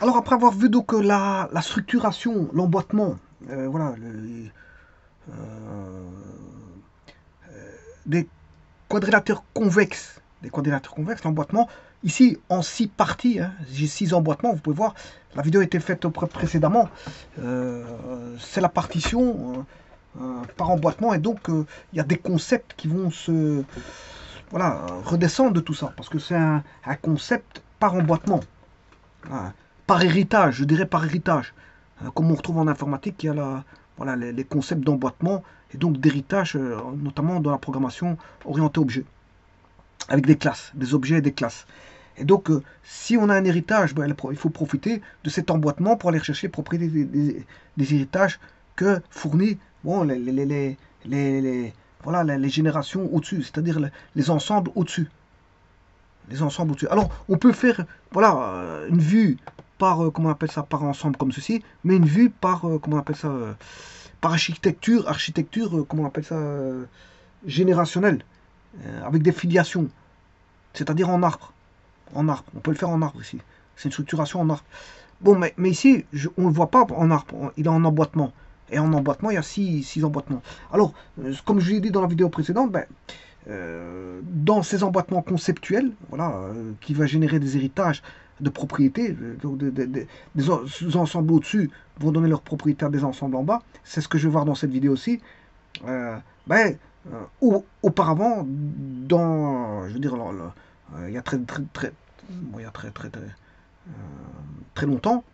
Alors après avoir vu donc la structuration, l'emboîtement, voilà, euh, des des quadrilatères convexes, l'emboîtement, ici en 6 parties, hein, j'ai 6 emboîtements, vous pouvez voir, la vidéo a été faite précédemment, c'est la partition par emboîtement, et donc il y a des concepts qui vont se voilà, redescendre de tout ça, parce que c'est un concept par emboîtement. Voilà. Par héritage, je dirais par héritage. Comme on retrouve en informatique, il y a voilà, les concepts d'emboîtement et donc d'héritage, notamment dans la programmation orientée objet, avec des classes, des objets et des classes. Et donc, si on a un héritage, ben, il faut profiter de cet emboîtement pour aller chercher les propriétés des héritages que fournit bon, voilà, les générations au-dessus, c'est-à-dire les ensembles au-dessus. Les ensembles au-dessus. Alors, on peut faire voilà, une vue par, comment on appelle ça, par ensemble comme ceci, mais une vue par, comment on appelle ça, par architecture, comment on appelle ça, générationnelle, avec des filiations, c'est-à-dire en arbre. En arbre. On peut le faire en arbre ici. C'est une structuration en arbre. Bon, mais ici, on ne le voit pas en arbre, il est en emboîtement. Et en emboîtement, il y a 6 emboîtements. Alors, comme je l'ai dit dans la vidéo précédente, ben, dans ces emboîtements conceptuels, voilà, qui va générer des héritages de propriétés, donc des ensembles au-dessus vont donner leurs propriétés à des ensembles en bas. C'est ce que je vais voir dans cette vidéo aussi. Ben, auparavant, je veux dire, il y a bon, il y a très longtemps,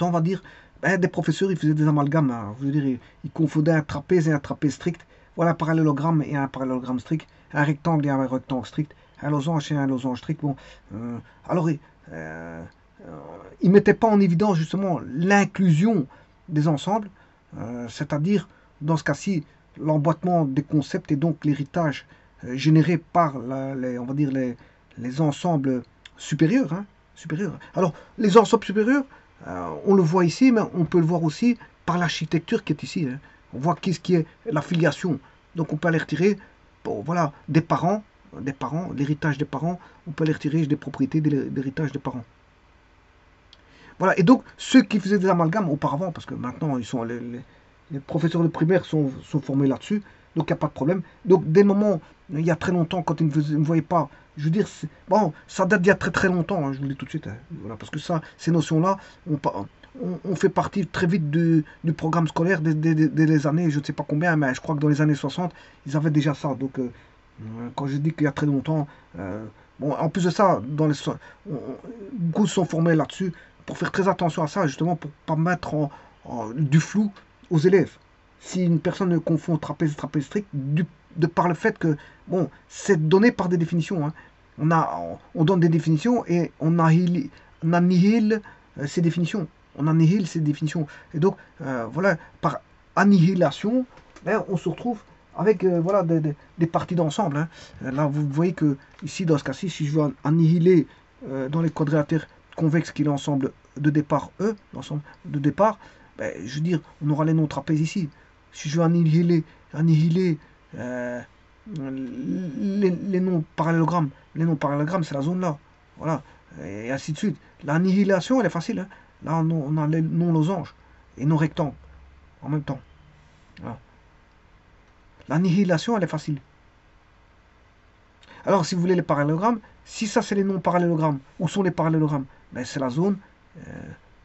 on va dire, ben, des professeurs, ils faisaient des amalgames, hein. Je veux dire, ils confondaient un trapèze et un trapèze strict. Voilà un parallélogramme et un parallélogramme strict, un rectangle et un rectangle strict, un losange et un losange strict. Bon, alors, ils ne mettaient pas en évidence justement l'inclusion des ensembles, c'est-à-dire, dans ce cas-ci, l'emboîtement des concepts et donc l'héritage généré par on va dire les ensembles supérieurs, hein, supérieurs. Alors, les ensembles supérieurs, on le voit ici, mais on peut le voir aussi par l'architecture qui est ici, hein. On voit qu'est-ce qui est la filiation. Donc on peut aller retirer bon, voilà, des parents, l'héritage des parents, on peut aller retirer des propriétés d'héritage des parents. Voilà, et donc ceux qui faisaient des amalgames auparavant, parce que maintenant les professeurs de primaire sont formés là-dessus, donc il n'y a pas de problème. Donc dès le moment, il y a très longtemps, quand ils ne voyaient pas, je veux dire, bon, ça date d'il y a très très longtemps, hein, je vous le dis tout de suite, hein, voilà, parce que ça, ces notions-là, on fait partie très vite du programme scolaire dès les années, je ne sais pas combien, mais je crois que dans les années 60, ils avaient déjà ça. Donc quand je dis qu'il y a très longtemps, bon, en plus de ça, beaucoup sont formés là-dessus pour faire très attention à ça, justement pour ne pas mettre du flou aux élèves. Si une personne ne confond trapèze et trapèze strict, de par le fait que, bon, c'est donné par des définitions, hein. On donne des définitions et on annihile ces définitions. On annihile ces définitions. Et donc, voilà, par annihilation, ben, on se retrouve avec voilà, des parties d'ensemble, hein. Là, vous voyez que ici, dans ce cas-ci, si je veux annihiler dans les quadrilatères convexes qui est l'ensemble de départ E, l'ensemble de départ, ben, je veux dire, on aura les noms trapèzes ici. Si je veux annihiler les noms parallélogrammes, c'est la zone là. Voilà. Et ainsi de suite. L'annihilation, elle est facile, hein. Là, on a les noms losanges et non rectangles en même temps. Voilà. L'annihilation, elle est facile. Alors, si vous voulez les parallélogrammes, si ça c'est les non-parallélogrammes, où sont les parallélogrammes? Ben, c'est la zone,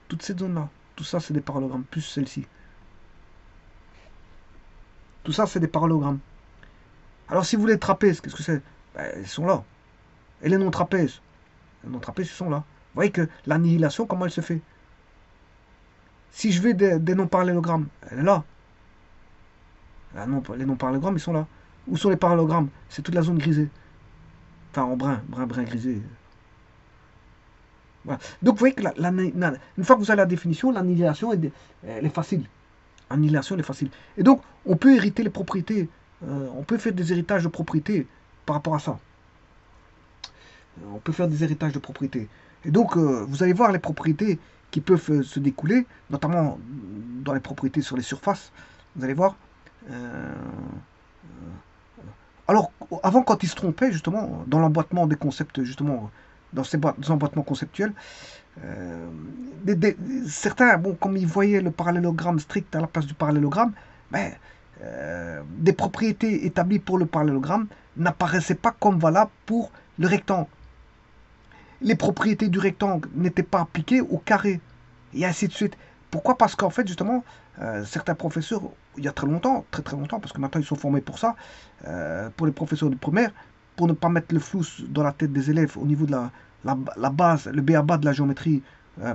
toute cette zone-là. Tout ça, c'est des parallélogrammes, plus celle-ci. Tout ça, c'est des parallélogrammes. Alors, si vous voulez les trapèzes, qu'est-ce que c'est? Ben, ils sont là. Et les non-trapèzes? Les non-trapèzes, ils sont là. Vous voyez que l'annihilation, comment elle se fait? Si je veux des non-parallélogrammes, elle est là. Les non-parallélogrammes, ils sont là. Où sont les parallélogrammes? C'est toute la zone grisée. Enfin, en brun grisé. Voilà. Donc vous voyez que une fois que vous avez la définition, l'annihilation elle est facile. Annihilation elle est facile. Et donc on peut hériter les propriétés. On peut faire des héritages de propriétés par rapport à ça. On peut faire des héritages de propriétés. Et donc vous allez voir les propriétés qui peuvent se découler, notamment dans les propriétés sur les surfaces. Vous allez voir. Alors, avant, quand ils se trompaient, justement, dans l'emboîtement des concepts, justement, dans ces emboîtements conceptuels. Euh, certains, bon, comme ils voyaient le parallélogramme strict à la place du parallélogramme, ben, des propriétés établies pour le parallélogramme n'apparaissaient pas comme valables pour le rectangle. Les propriétés du rectangle n'étaient pas appliquées au carré, et ainsi de suite. Pourquoi? Parce qu'en fait, justement, certains professeurs, il y a très longtemps, très très longtemps, parce que maintenant ils sont formés pour ça, pour les professeurs de primaire, pour ne pas mettre le flou dans la tête des élèves au niveau de la base, le b.a.-ba de la géométrie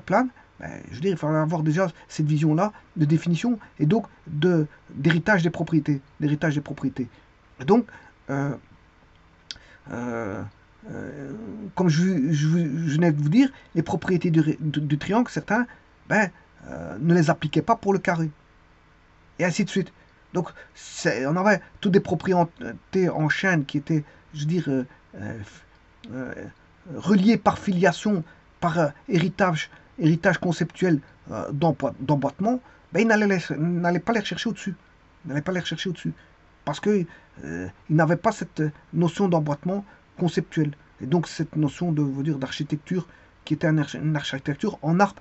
plane, ben, je veux dire, il fallait avoir déjà cette vision-là de définition et donc d'héritage des propriétés. D'héritage des propriétés. Et donc, euh, euh, comme je venais de vous dire, les propriétés du triangle, certains, ben, ne les appliquaient pas pour le carré. Et ainsi de suite. Donc, on avait toutes des propriétés en chaîne qui étaient, je veux dire, euh, reliées par filiation, par héritage conceptuel d'emboîtement, ben, ils n'allaient pas les rechercher au-dessus. Ils n'allaient pas les rechercher au-dessus. Parce qu'ils n'avaient pas cette notion d'emboîtement conceptuel. Et donc, cette notion d'architecture qui était une architecture en arbre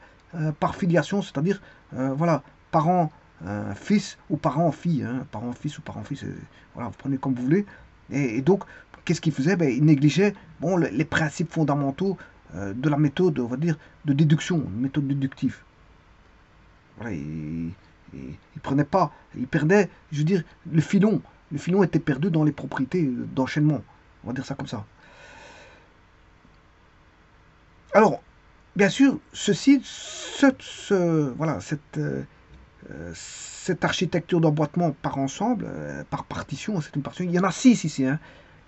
par filiation, c'est-à-dire, voilà, parents, fils ou parents-fils, hein, parents-fils ou parents-fils, voilà, vous prenez comme vous voulez. Et donc, qu'est-ce qu'ils faisaient? Ben, ils négligeaient bon, les principes fondamentaux de la méthode, on va dire, de déduction, méthode déductive. Voilà, ils prenaient pas, ils perdaient, je veux dire, le filon. Le filon était perdu dans les propriétés d'enchaînement. On va dire ça comme ça. Alors, bien sûr, voilà, cette architecture d'emboîtement par ensemble, par partition, c'est une partition. Il y en a 6 ici. Hein.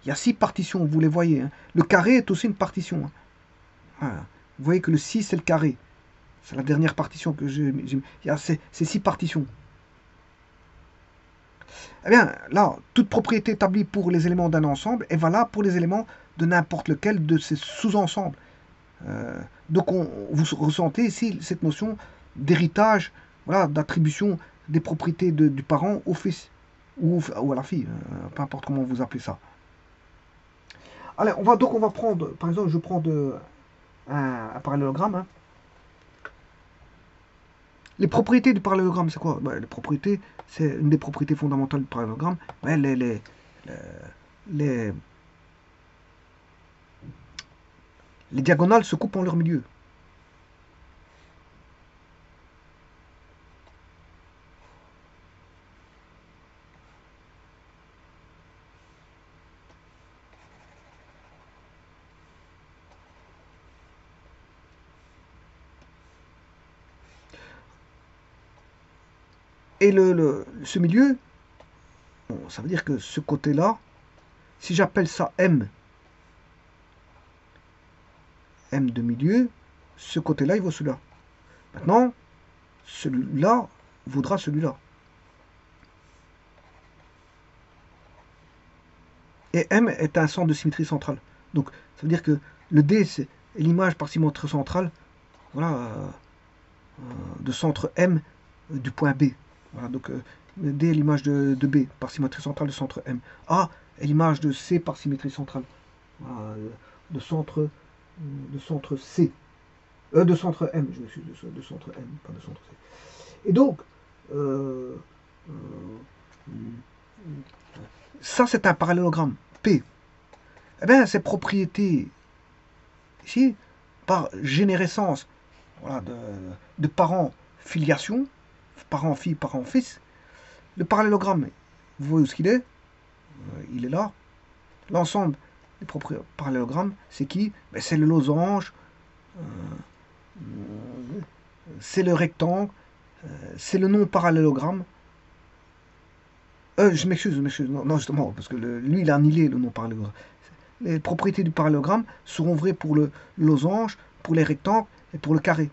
Il y a 6 partitions, vous les voyez. Hein. Le carré est aussi une partition. Hein. Voilà. Vous voyez que le 6, c'est le carré. C'est la dernière partition que j'ai. Il y a ces 6 partitions. Eh bien, là, toute propriété établie pour les éléments d'un ensemble est valable pour les éléments de n'importe lequel de ces sous-ensembles. Donc, vous ressentez ici cette notion d'héritage, voilà, d'attribution des propriétés du parent au fils ou à la fille, peu importe comment vous appelez ça. Allez, on va prendre, par exemple, je prends un parallélogramme. Hein. Les propriétés du parallélogramme, c'est quoi? Ben, les propriétés, c'est une des propriétés fondamentales du parallélogramme. Ben, les diagonales se coupent en leur milieu. Et ce milieu, bon, ça veut dire que ce côté-là, si j'appelle ça M de milieu, ce côté-là, il vaut celui-là. Maintenant, celui-là vaudra celui-là. Et M est un centre de symétrie centrale. Donc, ça veut dire que le D, c'est l'image par symétrie centrale, voilà, de centre M du point B. Voilà, donc D est l'image de B par symétrie centrale de centre M. A est l'image de C par symétrie centrale. Voilà, de centre C. De centre M, je me suis de centre M, pas de centre C. Et donc, ça c'est un parallélogramme P. Eh bien, ces propriétés ici, par générescence, voilà, de parents filiation, parent-fille, parent-fils, le parallélogramme, vous voyez où ce qu'il est? Il est là. L'ensemble des parallélogrammes, c'est qui? Ben, c'est le losange, c'est le rectangle, c'est le non-parallélogramme. Je m'excuse, non, justement, parce que lui, il a annihilé le non-parallélogramme. Les propriétés du parallélogramme seront vraies pour le losange, pour les rectangles et pour le carré.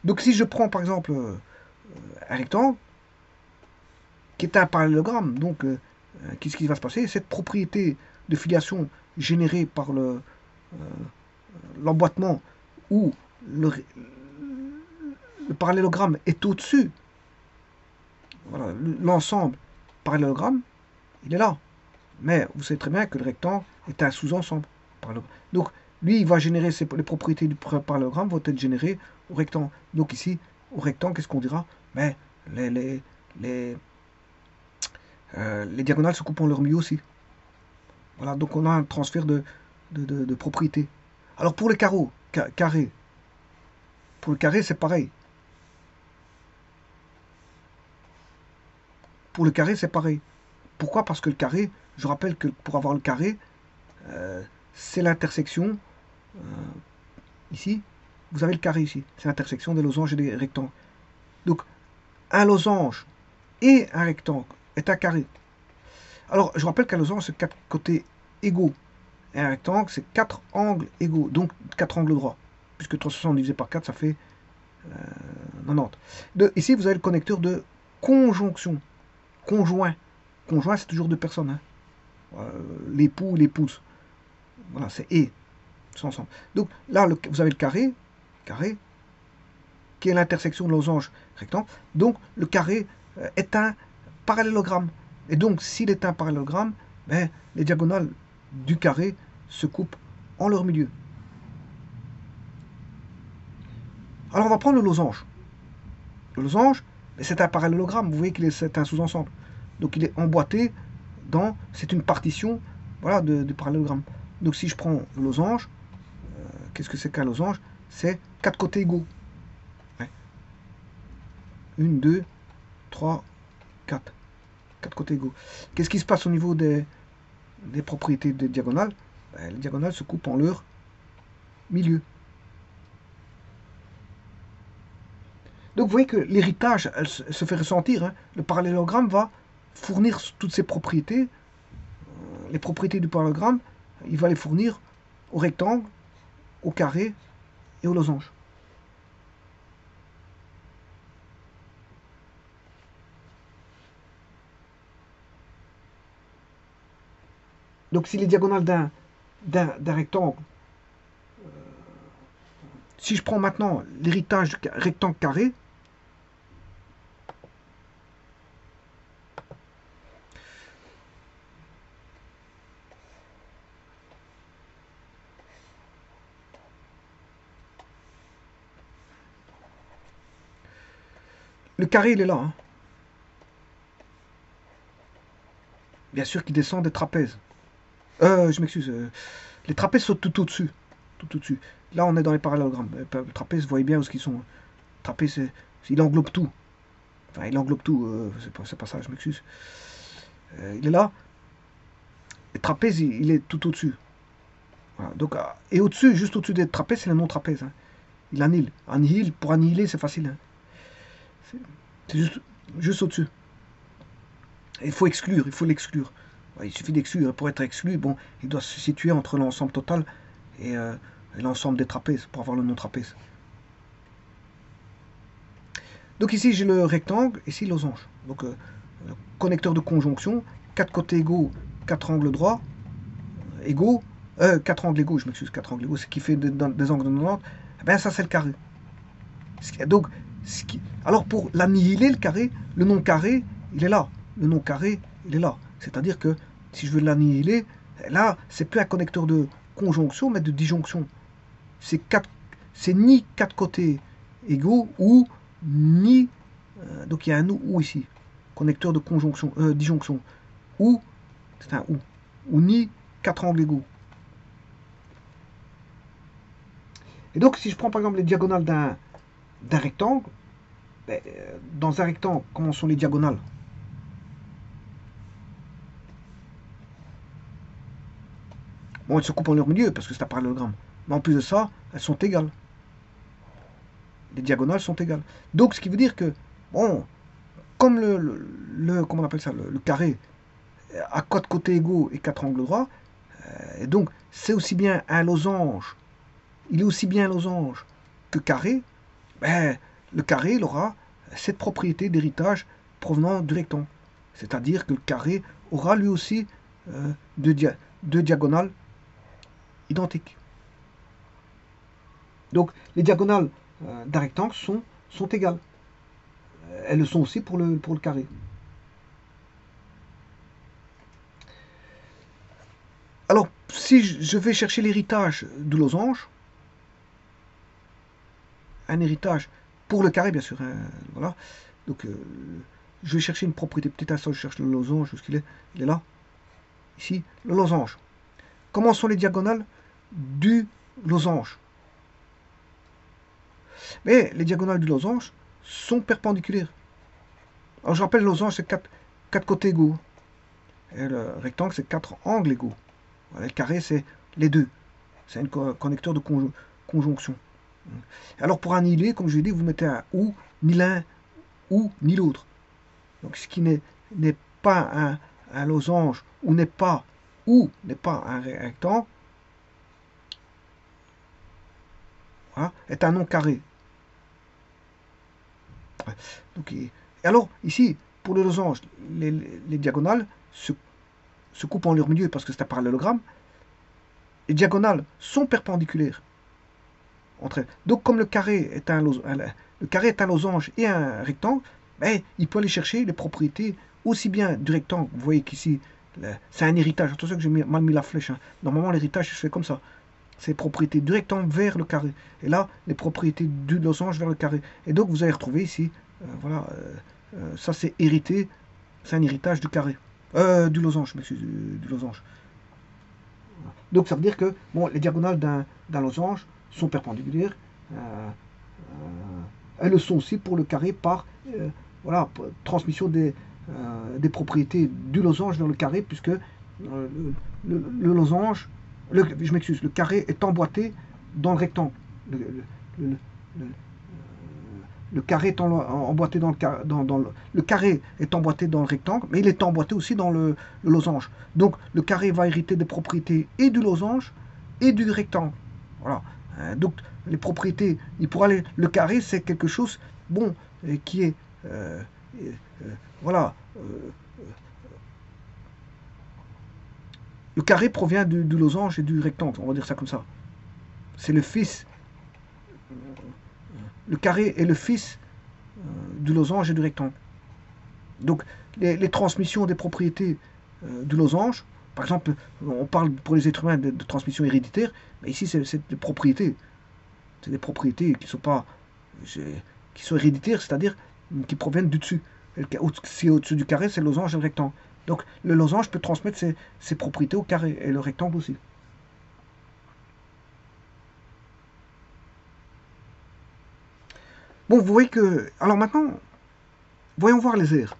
Donc si je prends par exemple un rectangle, qui est un parallélogramme, donc qu'est-ce qui va se passer? Cette propriété de filiation générée par l'emboîtement où le parallélogramme est au-dessus, voilà, l'ensemble parallélogramme, il est là. Mais vous savez très bien que le rectangle est un sous-ensemble. Donc, lui, il va générer les propriétés du parallélogramme vont être générées au rectangle. Donc ici, au rectangle, qu'est-ce qu'on dira? Mais les, les, les, les diagonales se coupent en leur milieu aussi. Voilà, donc on a un transfert de propriétés. Alors pour les carreaux, carré, pour le carré, c'est pareil. Pour le carré, c'est pareil. Pourquoi? Parce que le carré, je rappelle que pour avoir le carré, c'est l'intersection, euh, ici, vous avez le carré ici, c'est l'intersection des losanges et des rectangles. Donc, un losange et un rectangle est un carré. Alors, je rappelle qu'un losange, c'est 4 côtés égaux. Et un rectangle, c'est 4 angles égaux, donc 4 angles droits. Puisque 360 divisé par 4, ça fait 90. Ici, vous avez le connecteur de conjonction. Conjoint. Conjoint, c'est toujours deux personnes. Hein. L'époux ou l'épouse. Voilà, c'est et. C'est ensemble. Donc là, vous avez le carré, qui est l'intersection de losange rectangle. Donc le carré est un parallélogramme. Et donc, s'il est un parallélogramme, ben, les diagonales du carré se coupent en leur milieu. Alors on va prendre le losange. Le losange, c'est un parallélogramme. Vous voyez qu'il est un sous-ensemble. Donc il est emboîté dans. C'est une partition, voilà, de parallélogramme. Donc si je prends le losange, qu'est-ce que c'est qu'un losange? C'est 4 côtés égaux. 1, 2, 3, 4. 4 côtés égaux. Qu'est-ce qui se passe au niveau des propriétés des diagonales? Les diagonales se coupent en leur milieu. Donc vous voyez que l'héritage se fait ressentir. Hein. Le parallélogramme va fournir toutes ses propriétés. Les propriétés du parallélogramme, il va les fournir au rectangle, au carré et au losange. Donc si les diagonales d'un rectangle, si je prends maintenant l'héritage du rectangle carré, le carré il est là. Hein. Bien sûr qu'il descend des trapèzes. Je m'excuse. Les trapèzes sont tout au-dessus. Tout au-dessus. Là, on est dans les parallélogrammes. Le trapèze, vous voyez bien où ils sont. Le trapèze, il englobe tout. Enfin, il englobe tout. C'est pas ça, je m'excuse. Il est là. Le trapèze, il est tout au-dessus. Voilà. Donc, et au-dessus, juste au-dessus des trapèzes, c'est le non-trapèze. Hein. Il annihile. Pour annihiler, c'est facile. Hein. C'est juste au-dessus. Il faut exclure, il faut l'exclure. Il suffit d'exclure. Pour être exclu, bon, il doit se situer entre l'ensemble total et l'ensemble des trapèzes pour avoir le non-trapèze. Donc ici j'ai le rectangle, ici le losange. Donc le connecteur de conjonction, 4 côtés égaux, 4 angles droits, égaux, 4 angles égaux, je m'excuse, 4 angles égaux, ce qui fait des angles de 90, eh bien ça c'est le carré. Donc, alors pour l'annihiler, le carré, le non carré, il est là. Le non carré, il est là. C'est-à-dire que si je veux l'annihiler, là, c'est plus un connecteur de conjonction, mais de disjonction. C'est ni 4 côtés égaux ou ni. Donc il y a un ou ici. Connecteur de conjonction, disjonction. Ou, c'est un ou. Ou ni 4 angles égaux. Et donc si je prends par exemple les diagonales d'un rectangle, ben, dans un rectangle, comment sont les diagonales? Bon, elles se coupent en leur milieu parce que c'est un parallélogramme. Mais en plus de ça, elles sont égales. Les diagonales sont égales. Donc, ce qui veut dire que, bon, comme comment on appelle ça, le carré a 4 côtés égaux et 4 angles droits, et donc c'est aussi bien un losange, il est aussi bien un losange que carré, ben, le carré il aura cette propriété d'héritage provenant du rectangle. C'est-à-dire que le carré aura lui aussi deux diagonales identiques. Donc les diagonales d'un rectangle sont égales. Elles le sont aussi pour le carré. si je vais chercher l'héritage du losange, un héritage pour le carré, bien sûr, hein, voilà. Donc, je vais chercher une propriété. Petit instant, je cherche le losange, où est-ce qu'il est? Il est là, ici, le losange. Comment sont les diagonales du losange? Mais les diagonales du losange sont perpendiculaires. Alors, je rappelle, le losange, c'est quatre côtés égaux. Et le rectangle, c'est 4 angles égaux. Voilà, le carré, c'est les deux. C'est un connecteur de conjonction. Alors, pour annihiler, comme je l'ai dit, vous mettez un ou, ni l'un, ou, ni l'autre. Donc, ce qui n'est pas un losange, ou n'est pas un rectangle, voilà, est un non carré. Donc, et alors, ici, pour le losange, les diagonales se coupent en leur milieu parce que c'est un parallélogramme. Les diagonales sont perpendiculaires entre elles. Donc, comme le carré est un losange et un rectangle, ben, il peut aller chercher les propriétés aussi bien du rectangle. Vous voyez qu'ici, c'est un héritage. Attention que j'ai mal mis la flèche. Hein. Normalement, l'héritage se fait comme ça. C'est les propriétés du rectangle vers le carré. Et là, les propriétés du losange vers le carré. Et donc, vous allez retrouver ici, voilà, ça c'est hérité, c'est un héritage du carré. Du losange, m'excuse, du losange. Donc, ça veut dire que bon, les diagonales d'un losange sont perpendiculaires. Elles le sont aussi pour le carré par voilà, transmission des propriétés du losange vers le carré, puisque le losange, je m'excuse, le carré est emboîté dans le rectangle. Le, le, le carré est emboîté le carré est emboîté dans le rectangle, mais il est emboîté aussi dans le losange. Donc le carré va hériter des propriétés et du losange et du rectangle. Voilà. Donc les propriétés, le carré c'est quelque chose bon qui est voilà. Le carré provient du losange et du rectangle, on va dire ça comme ça. C'est le fils. Le carré est le fils du losange et du rectangle. Donc, les transmissions des propriétés du losange, par exemple, on parle pour les êtres humains de transmission héréditaire, mais ici, c'est des propriétés. C'est des propriétés qui sont héréditaires, c'est-à-dire qui proviennent du dessus. Si au-dessus du carré, c'est le losange et le rectangle. Donc, le losange peut transmettre ses propriétés au carré, et le rectangle aussi. Bon, vous voyez que... Alors maintenant, voyons voir les aires.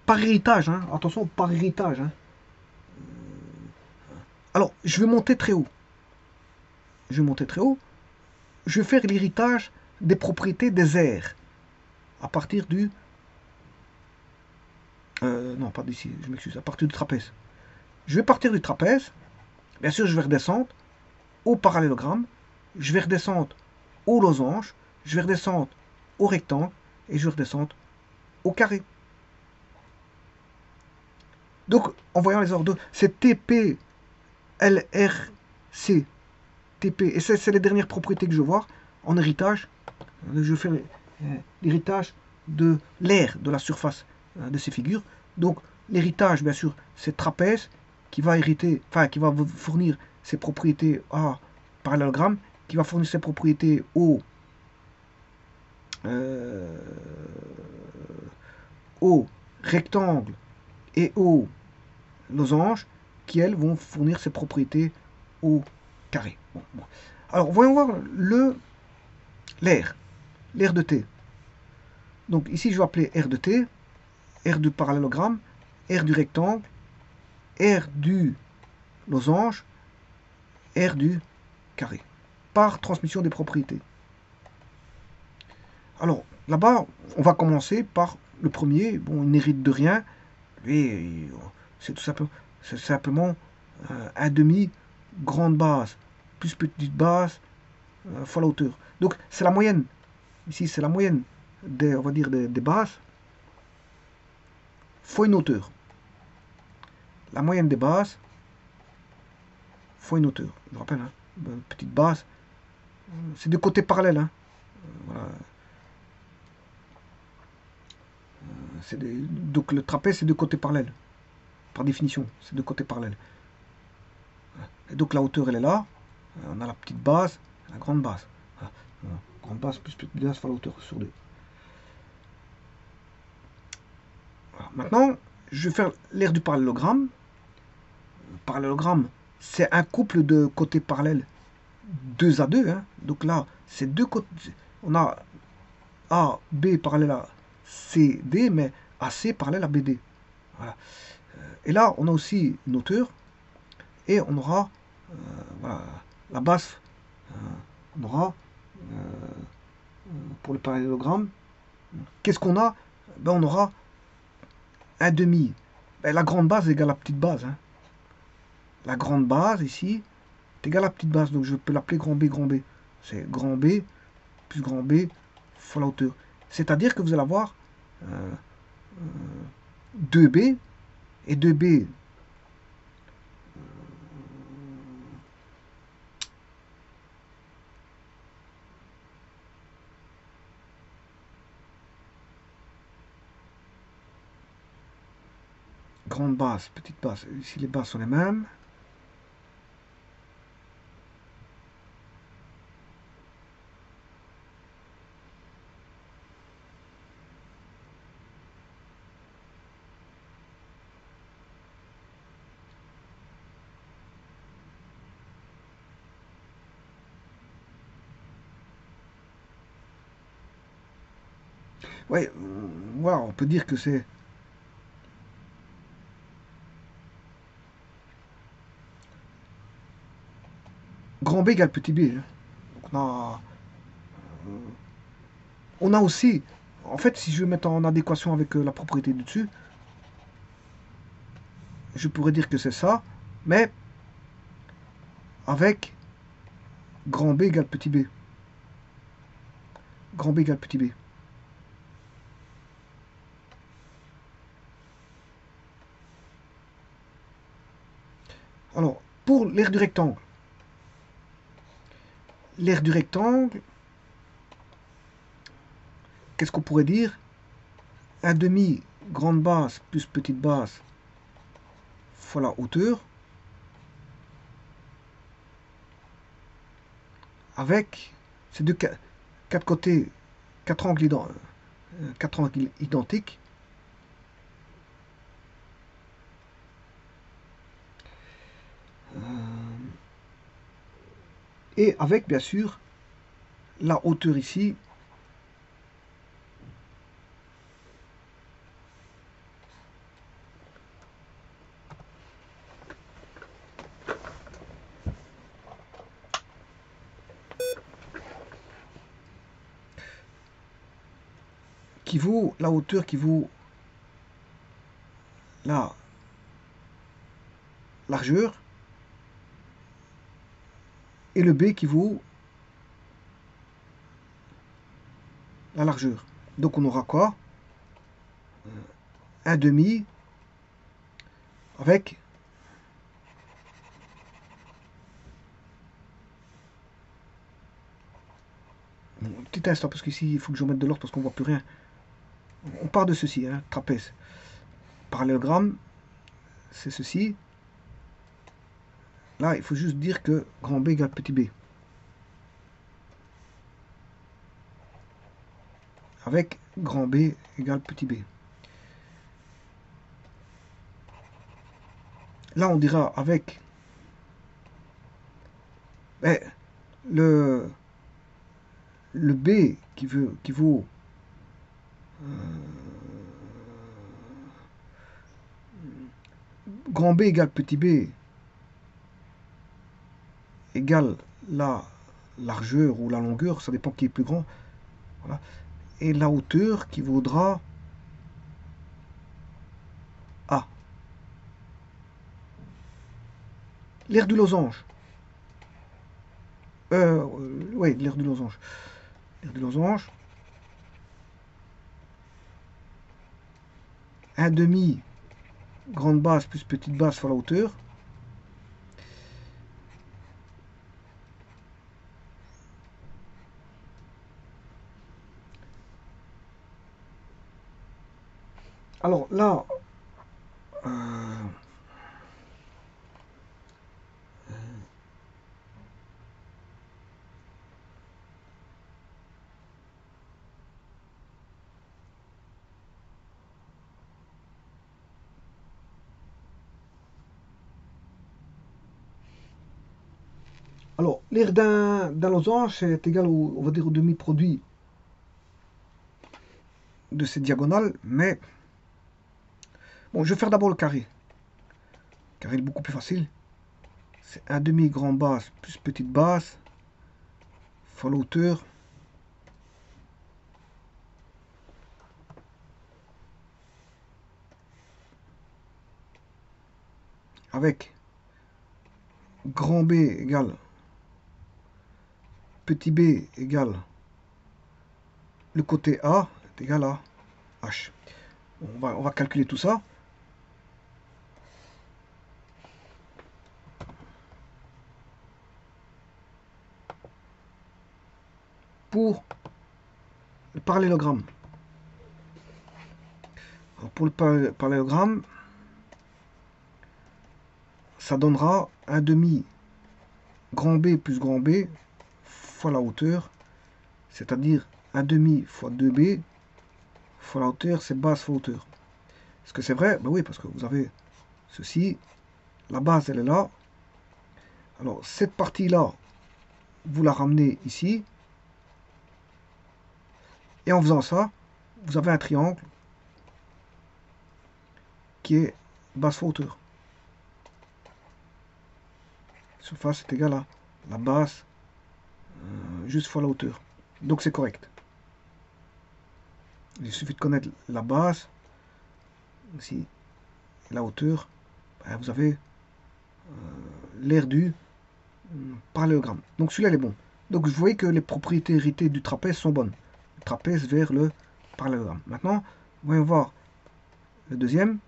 Par héritage, hein. Attention, par héritage. Hein. Alors, je vais monter très haut. Je vais monter très haut. Je vais faire l'héritage des propriétés des aires. À partir du... non, pas d'ici, je m'excuse. À partir du trapèze. Je vais partir du trapèze. Bien sûr, je vais redescendre au parallélogramme. Je vais redescendre au losange. Je vais redescendre au rectangle. Et je vais redescendre au carré. Donc, en voyant les ordres, c'est TP, LRC, TP. Et c'est les dernières propriétés que je vois en héritage. Je fais l'héritage de l'aire de la surface de ces figures. Donc, l'héritage, bien sûr, c'est trapèze qui va hériter, enfin, qui va fournir ses propriétés à parallélogramme, qui va fournir ses propriétés au rectangle et au losange, qui elles vont fournir ses propriétés au carré. Bon. Alors, voyons voir l'aire de T. Donc ici, je vais appeler R de T, R du parallélogramme, R du rectangle, R du losange, R du carré, par transmission des propriétés. Alors, là-bas, on va commencer par le premier. Bon, il n'hérite de rien. Lui, c'est tout simplement un demi grande base, plus petite base, fois la hauteur. Donc, c'est la moyenne. Ici, c'est la moyenne on va dire, des bases fois une hauteur. La moyenne des bases fois une hauteur. Je rappelle, hein, une petite base. C'est de côtés parallèles. Hein. Voilà. Donc le trapèze, c'est de côtés parallèles. par définition, c'est deux côtés parallèles. Et donc la hauteur elle est là, on a la petite base, la grande base. Voilà. Grande base plus petite base fois la hauteur sur 2. Voilà. Maintenant, je vais faire l'aire du parallélogramme. Le parallélogramme, c'est un couple de côtés parallèles 2 à 2. Hein. Donc là, c'est deux côtés. On a A, B parallèle à C, D, mais AC parallèle à BD. Voilà. Et là, on a aussi une hauteur. Et on aura voilà, la base. On aura pour le parallélogramme. Qu'est-ce qu'on a? Ben, on aura un demi. Ben, la grande base égale la petite base. Hein. La grande base ici est égale à la petite base. Donc je peux l'appeler grand B, grand B. C'est grand B plus grand B fois la hauteur. C'est-à-dire que vous allez avoir 2B et 2B. Grande base, petite base. Ici les bases sont les mêmes. Ouais, voilà, on peut dire que c'est grand B égale petit b. Hein. Donc on a aussi, en fait, si je veux mettre en adéquation avec la propriété du dessus, je pourrais dire que c'est ça, mais avec grand B égale petit b. Grand B égale petit b. Alors, pour l'aire du rectangle, qu'est-ce qu'on pourrait dire? Un demi grande base plus petite base fois la hauteur, avec ces quatre côtés, quatre angles identiques. Et avec, bien sûr, la hauteur ici qui vaut la hauteur qui vaut la largeur et le B qui vaut la largeur. Donc on aura quoi? Un demi avec un petit instant parce qu'ici il faut que je mette de l'ordre parce qu'on voit plus rien. On part de ceci, hein, trapèze. Parallélogramme, c'est ceci. Là, il faut juste dire que grand B égale petit b. Avec grand B égale petit b. Là, on dira avec le B qui vaut grand B égale petit b égale la largeur ou la longueur, ça dépend qui est plus grand. Voilà. Et la hauteur qui vaudra A. L'aire du losange. Oui, l'aire du losange. L'aire du losange. Un demi grande base plus petite base fois la hauteur. Alors là, Alors, l'aire d'un losange est égal au, on va dire, au demi-produit de cette diagonale, mais bon, je vais faire d'abord le carré. Le carré est beaucoup plus facile. C'est un demi grand base plus petite base fois la hauteur avec grand B égale petit b égale le côté A est égal à H. Bon, on va calculer tout ça. Pour le parallélogramme. Alors pour le parallélogramme, ça donnera un demi grand B plus grand B fois la hauteur, c'est-à-dire un demi fois 2B fois la hauteur, c'est base fois hauteur. Est-ce que c'est vrai? Ben oui, parce que vous avez ceci, la base elle est là. Alors cette partie-là, vous la ramenez ici. Et en faisant ça, vous avez un triangle qui est base fois hauteur. Surface est égale à la base juste fois la hauteur. Donc c'est correct. Il suffit de connaître la base, ici, et la hauteur. Ben, vous avez l'aire du parallélogramme. Donc celui-là il est bon. Donc vous voyez que les propriétés héritées du trapèze sont bonnes. Le trapèze vers le parallélogramme. Maintenant, voyons voir le deuxième,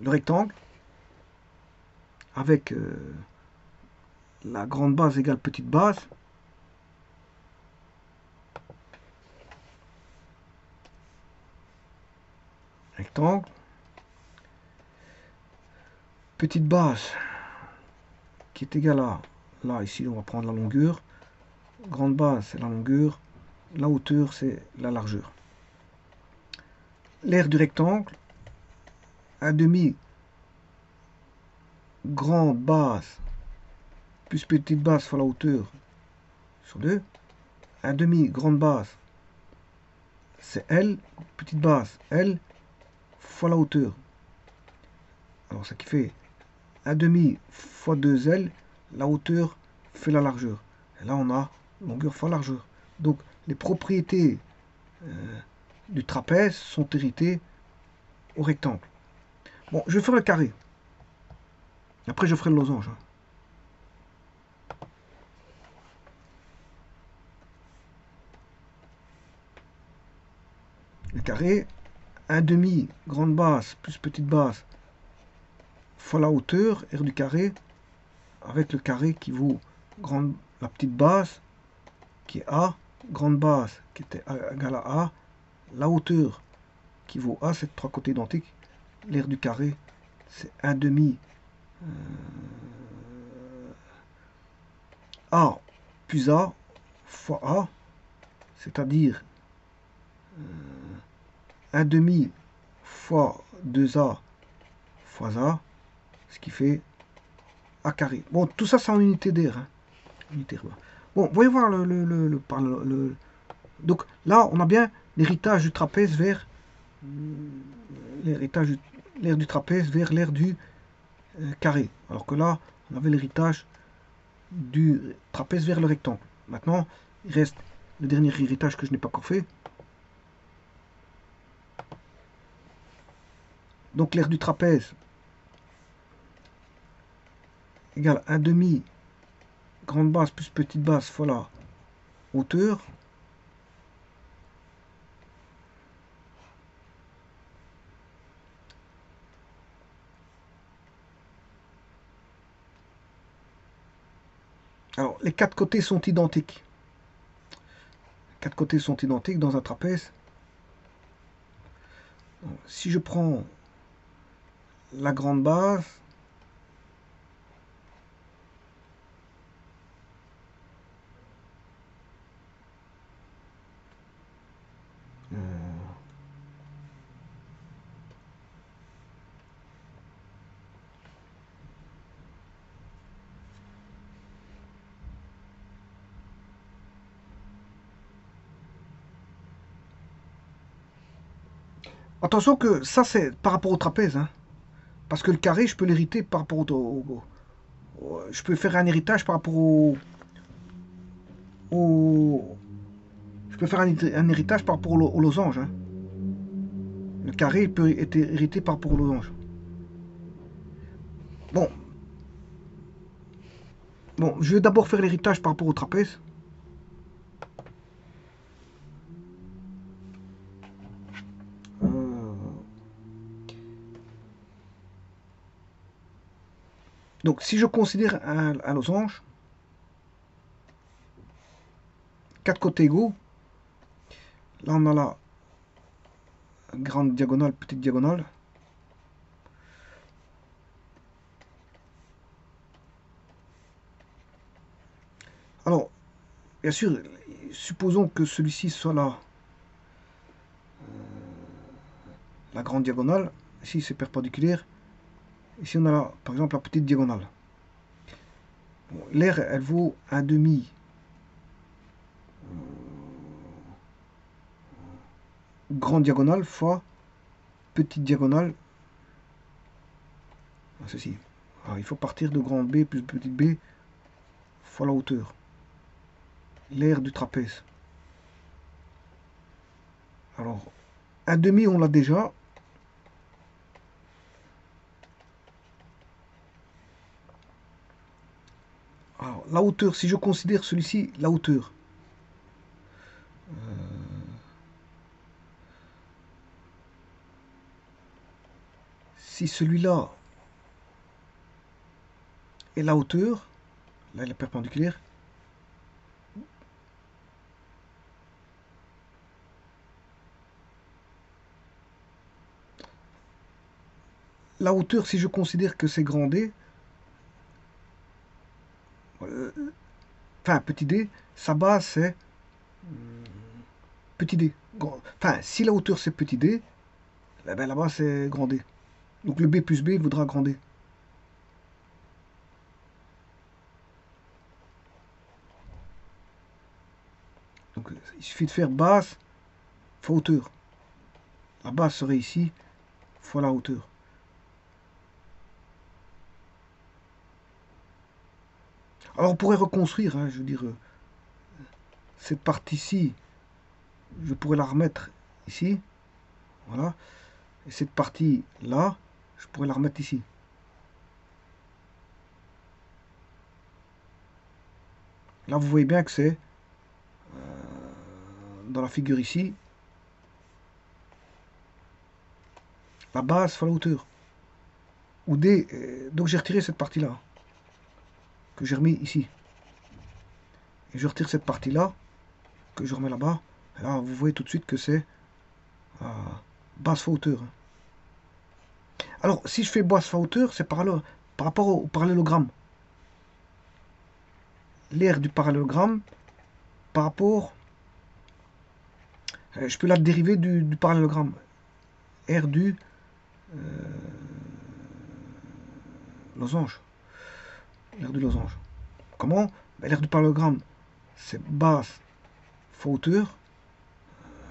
le rectangle, avec la grande base égale petite base. Rectangle. Petite base qui est égale à, là ici on va prendre la longueur. Grande base c'est la longueur. La hauteur c'est la largeur. L'aire du rectangle, un demi grande base plus petite base fois la hauteur sur 2. Un demi grande base c'est L, petite base L fois la hauteur. Alors ça qui fait un demi fois 2L, la hauteur fait la largeur. Et là on a longueur fois largeur. Donc les propriétés du trapèze sont héritées au rectangle. Bon, je vais faire le carré. Après je ferai le losange. Le carré, un demi grande base plus petite base fois la hauteur, R du carré, avec le carré qui vaut la petite base, qui est A, grande base qui était égale à A, la hauteur qui vaut A, c'est trois côtés identiques, l'aire du carré, c'est un demi A plus A fois A, c'est-à-dire un demi fois 2A fois A, ce qui fait A carré. Bon, tout ça, c'est en unité d'air. Hein. Unité. Bon, voyez voir donc là, on a bien l'héritage du trapèze vers l'aire du trapèze vers l'aire du carré. Alors que là, on avait l'héritage du trapèze vers le rectangle. Maintenant, il reste le dernier héritage que je n'ai pas encore fait. Donc l'aire du trapèze égale 1 demi grande base plus petite base fois la hauteur. Alors, les quatre côtés sont identiques. Les quatre côtés sont identiques dans un trapèze. Donc, si je prends la grande base, Attention que ça, c'est par rapport au trapèze, hein. Parce que le carré, je peux l'hériter par rapport je peux faire un héritage par rapport au- je peux faire un héritage par rapport au losange, hein. Le carré il peut être hérité par rapport au losange. Bon, bon, je vais d'abord faire l'héritage par rapport au trapèze. Euh, donc, si je considère un losange, quatre côtés égaux, là on a la grande diagonale, petite diagonale. Alors, bien sûr, supposons que celui-ci soit la grande diagonale. Ici, c'est perpendiculaire. Ici, on a par exemple la petite diagonale. Bon, l'aire, elle vaut un demi grande diagonale fois petite diagonale. Ceci. Alors, il faut partir de grand B plus petit b fois la hauteur. L'aire du trapèze. Alors, un demi, on l'a déjà. Alors, la hauteur, si je considère celui-ci, la hauteur. Si celui-là est la hauteur, là, elle est perpendiculaire. La hauteur, si je considère que c'est grand D, enfin petit d, sa base c'est petit d. Enfin, si la hauteur c'est petit d, eh ben, la base c'est grand D. Donc le B plus B vaudra grand D. Donc il suffit de faire base fois hauteur. La base serait ici fois la hauteur. Alors on pourrait reconstruire, hein, je veux dire, cette partie-ci, je pourrais la remettre ici, voilà. Et cette partie-là, je pourrais la remettre ici. Là, vous voyez bien que c'est dans la figure ici, la base fois la hauteur. Ou D, donc j'ai retiré cette partie-là, que j'ai remis ici. Et je retire cette partie-là, que je remets là-bas. Là, vous voyez tout de suite que c'est euh, base fois hauteur. Alors, si je fais base fois hauteur, c'est par rapport au parallélogramme. L'aire du parallélogramme par rapport... je peux la dériver du parallélogramme. R du losange. L'aire du losange. Comment? Ben, l'aire du parallélogramme, c'est base fois hauteur.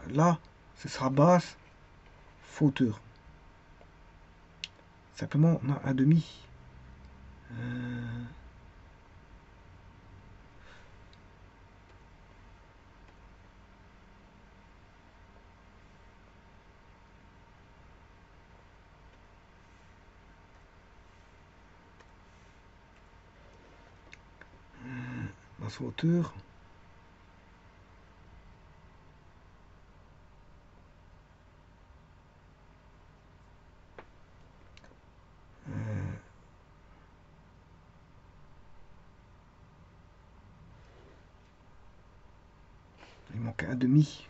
Là, ce sera base fois hauteur. Simplement, on a un demi. Base fois hauteur. Il manque un demi.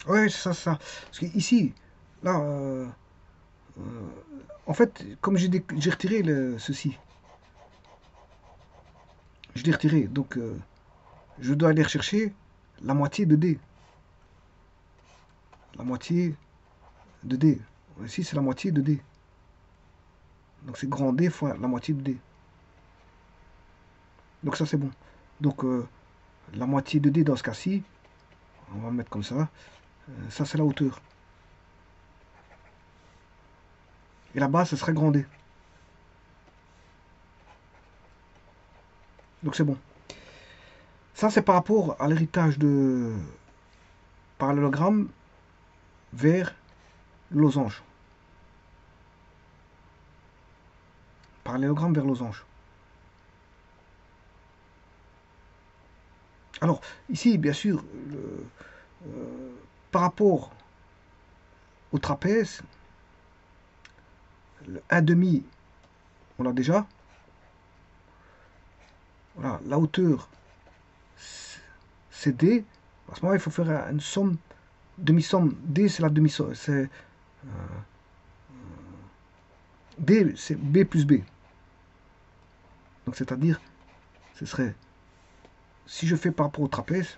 Ouais, c'est ça, c'est ça. Parce que ici, là, euh, en fait, comme j'ai retiré ceci, je l'ai retiré, donc je dois aller rechercher la moitié de D. La moitié de D. Ici, c'est la moitié de D. Donc c'est grand D fois la moitié de D. Donc ça, c'est bon. Donc la moitié de D dans ce cas-ci, on va mettre comme ça. Ça, c'est la hauteur. Et la base, ce serait grand D. Donc c'est bon. Ça, c'est par rapport à l'héritage de parallélogramme vers losange. Parallélogramme vers losange. Alors, ici, bien sûr, par rapport au trapèze, le 1 demi, on l'a déjà. Voilà, la hauteur, c'est D. À ce moment, il faut faire une somme, demi-somme. D, c'est la demi-somme. D, c'est B plus B. Donc, c'est-à-dire, ce serait, si je fais par rapport au trapèze,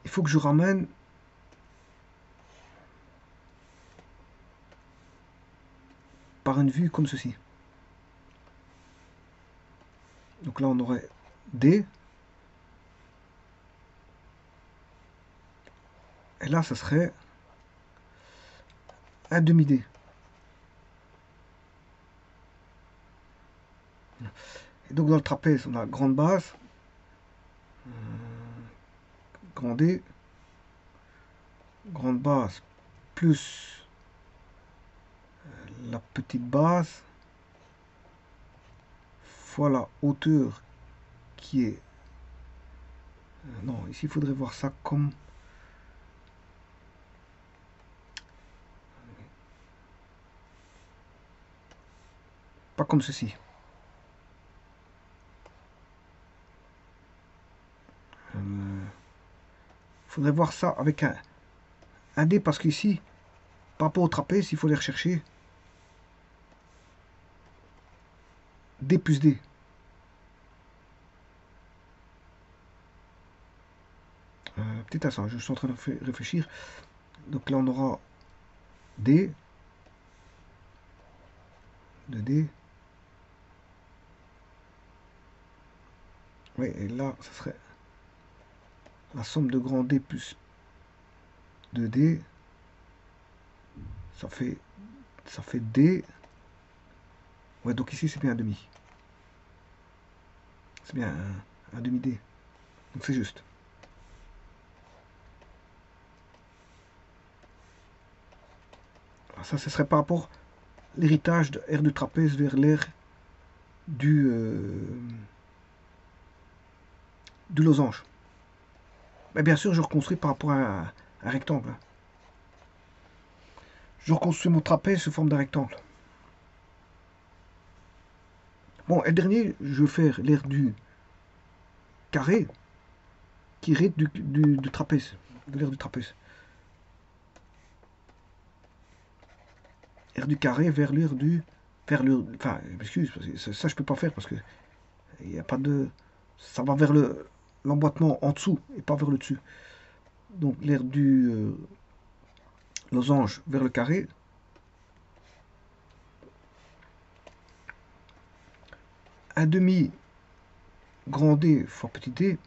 il faut que je ramène par une vue comme ceci. Donc là, on aurait D. Et là, ça serait un demi-D. Et donc, dans le trapèze, on a grande base, grand D, grande base, plus la petite base, fois la hauteur qui est... non, ici, il faudrait voir ça comme... pas comme ceci. Il faudrait voir ça avec un D, parce qu'ici, par rapport au trapèze, il faut aller rechercher D plus D. Petit instant, je suis en train de réfléchir. Donc là, on aura D, 2D. Oui, et là, ça serait la somme de grand D plus 2D. Ça fait D. Ouais, donc ici, c'est bien un demi. C'est bien un demi-D. Donc c'est juste. Alors ça, ce serait par rapport à l'héritage de R de trapèze vers l'air du losange. Mais bien sûr, je reconstruis par rapport à un rectangle. Je reconstruis mon trapèze sous forme d'un rectangle. Bon, et le dernier, je vais faire l'air du carré qui hérite du trapèze, de l'air du trapèze. L'air du carré vers l'air du... vers le... Enfin, excuse, ça je peux pas faire parce que il n'y a pas de... Ça va vers l'emboîtement en dessous et pas vers le dessus. Donc l'air du losange vers le carré. Un demi grand D fois petit d.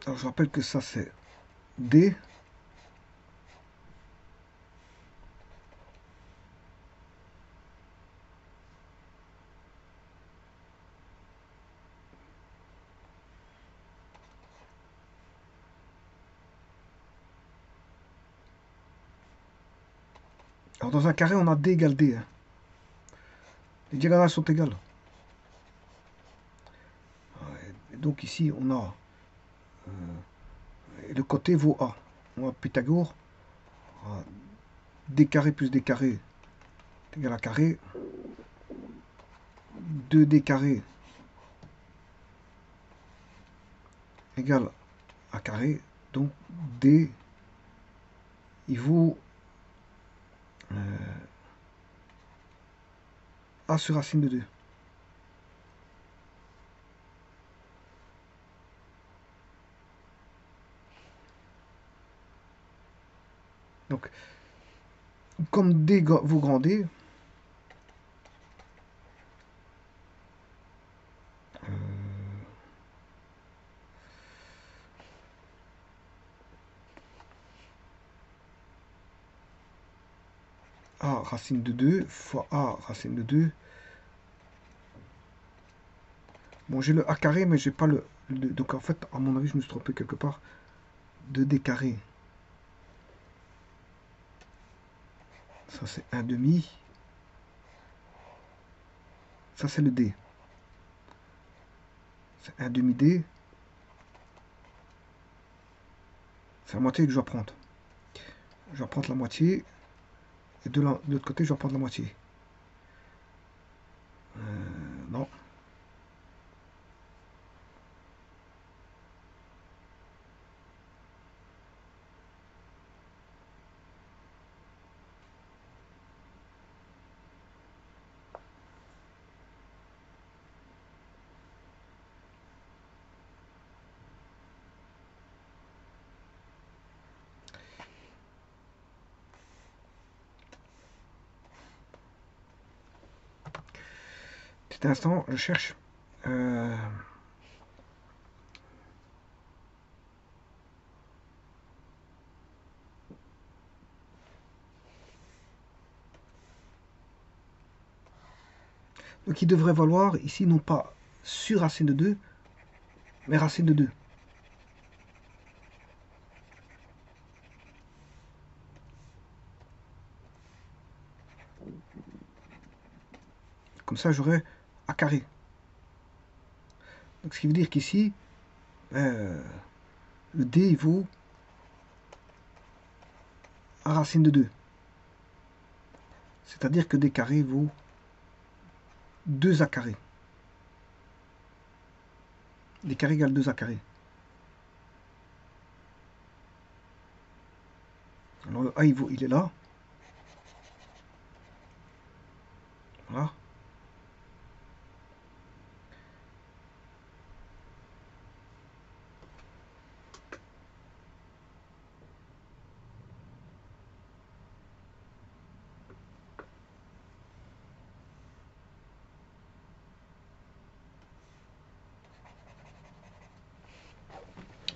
Alors je rappelle que ça c'est D. Alors dans un carré, on a D égale D. Hein. Les diagonales sont égales. Et donc ici, on a le côté vaut A. On a Pythagore. D carré plus D carré est égal à carré. 2D carré égale à carré. Donc D, il vaut A sur racine de 2. Donc, comme D vaut grand D, A racine de 2 fois A racine de 2. Bon, j'ai le A carré, mais j'ai pas le 2. Donc en fait, à mon avis, je me suis trompé quelque part. 2D carré. Ça, c'est 1 demi. Ça, c'est le D. C'est 1 demi D. C'est la moitié que je dois prendre. Je vais prendre la moitié. Et de l'autre côté, je vais prendre la moitié. Non. Petit instant, je cherche. Donc il devrait valoir ici non pas sur racine de 2, mais racine de 2. Comme ça, j'aurai A carré. Donc ce qui veut dire qu'ici, le D il vaut A racine de 2. C'est-à-dire que D carré vaut 2A carré. D carré égale 2A carré. Alors le A il est là. Voilà.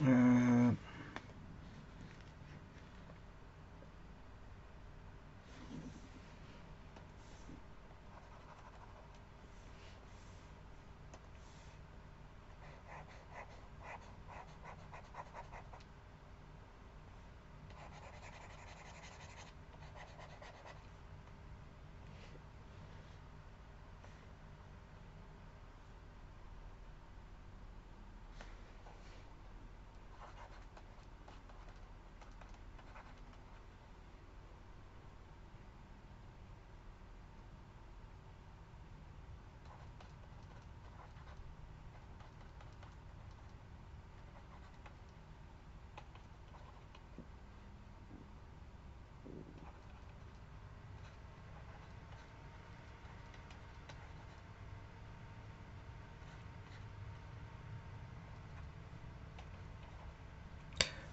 Euh,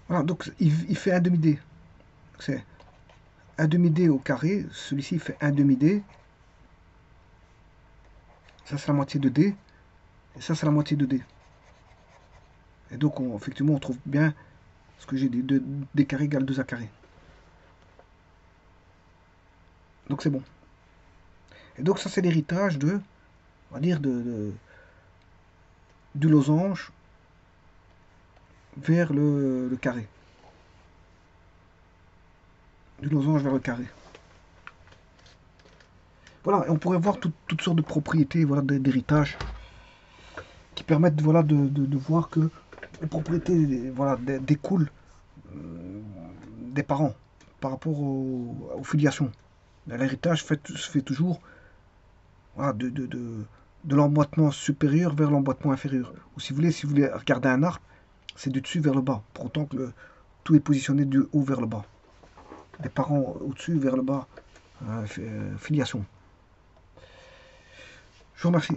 voilà, donc il fait un demi-D. C'est un demi-D au carré. Celui-ci fait un demi-D. Ça, c'est la moitié de D. Et ça, c'est la moitié de D. Et donc, effectivement, on trouve bien ce que j'ai dit. D carré égale 2A carré. Donc, c'est bon. Et donc, ça, c'est l'héritage de, on va dire, du losange vers le carré. Du losange vers le carré. Voilà, et on pourrait voir toutes sortes de propriétés, voilà, d'héritage qui permettent, voilà, de voir que les propriétés, voilà, découlent des parents par rapport aux filiations. L'héritage se fait toujours, voilà, de l'emboîtement supérieur vers l'emboîtement inférieur. Ou si vous voulez regarder un arbre, c'est du dessus vers le bas, pour autant que tout est positionné du haut vers le bas. Des parents au-dessus vers le bas, filiation. Je vous remercie.